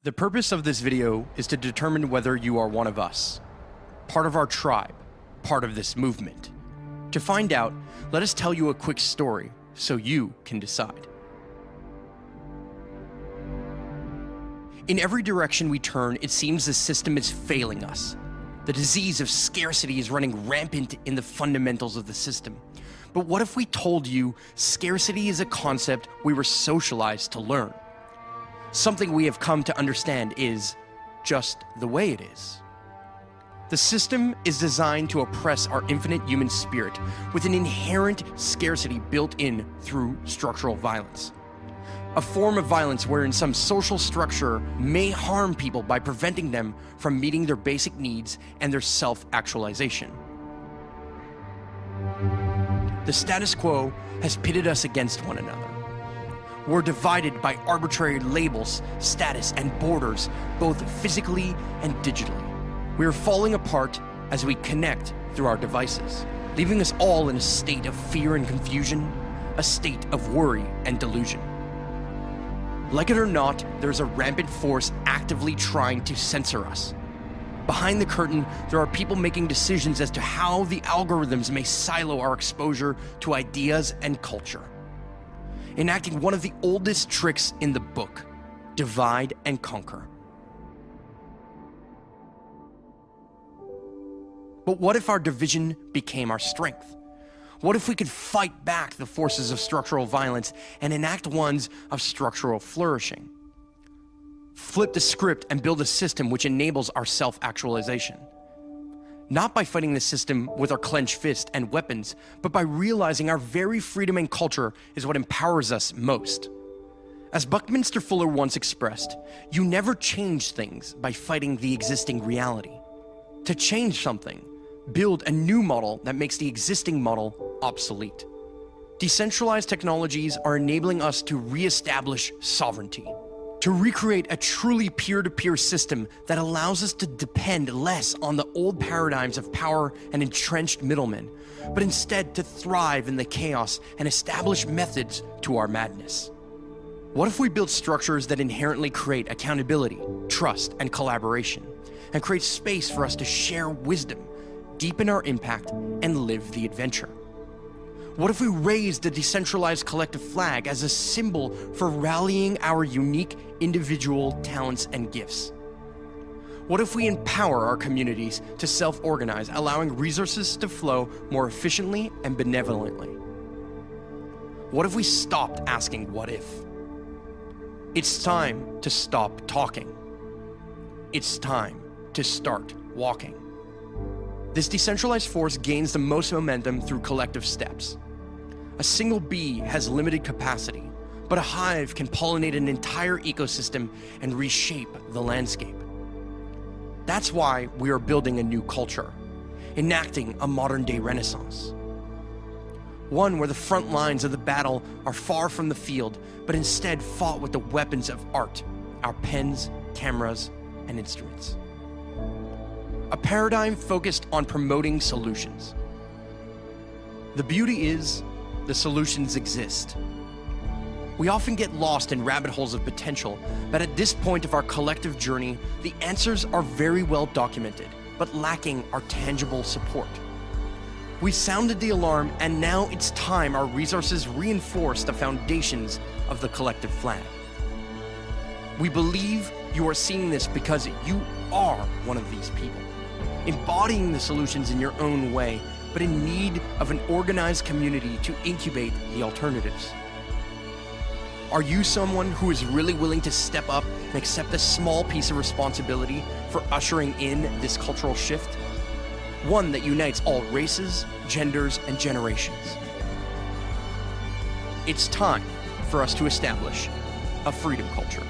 The purpose of this video is to determine whether you are one of us, part of our tribe, part of this movement. To find out, let us tell you a quick story so you can decide. In every direction we turn, it seems the system is failing us. The disease of scarcity is running rampant in the fundamentals of the system. But what if we told you scarcity is a concept we were socialized to learn? Something we have come to understand is just the way it is. The system is designed to oppress our infinite human spirit with an inherent scarcity built in through structural violence. A form of violence wherein some social structure may harm people by preventing them from meeting their basic needs and their self-actualization. The status quo has pitted us against one another. We're divided by arbitrary labels, status, and borders, both physically and digitally. We are falling apart as we connect through our devices, leaving us all in a state of fear and confusion, a state of worry and delusion. Like it or not, there's a rampant force actively trying to censor us. Behind the curtain, there are people making decisions as to how the algorithms may silo our exposure to ideas and culture, enacting one of the oldest tricks in the book, divide and conquer. But what if our division became our strength? What if we could fight back the forces of structural violence and enact ones of structural flourishing? Flip the script and build a system which enables our self-actualization. Not by fighting the system with our clenched fist and weapons, but by realizing our very freedom and culture is what empowers us most. As Buckminster Fuller once expressed, you never change things by fighting the existing reality. To change something, build a new model that makes the existing model obsolete. Decentralized technologies are enabling us to reestablish sovereignty, to recreate a truly peer-to-peer system that allows us to depend less on the old paradigms of power and entrenched middlemen, but instead to thrive in the chaos and establish methods to our madness. What if we built structures that inherently create accountability, trust, and collaboration, and create space for us to share wisdom, deepen our impact, and live the adventure? What if we raised the decentralized collective flag as a symbol for rallying our unique individual talents and gifts? What if we empower our communities to self-organize, allowing resources to flow more efficiently and benevolently? What if we stopped asking what if? It's time to stop talking. It's time to start walking. This decentralized force gains the most momentum through collective steps. A single bee has limited capacity, but a hive can pollinate an entire ecosystem and reshape the landscape. That's why we are building a new culture, enacting a modern-day renaissance. One where the front lines of the battle are far from the field, but instead fought with the weapons of art, our pens, cameras, and instruments. A paradigm focused on promoting solutions. The beauty is, the solutions exist. We often get lost in rabbit holes of potential, but at this point of our collective journey, the answers are very well documented, but lacking our tangible support. We sounded the alarm, and now it's time our resources reinforce the foundations of the collective flag. We believe you are seeing this because you are one of these people, embodying the solutions in your own way, but in need of an organized community to incubate the alternatives. Are you someone who is really willing to step up and accept a small piece of responsibility for ushering in this cultural shift? One that unites all races, genders, and generations. It's time for us to establish a freedom culture.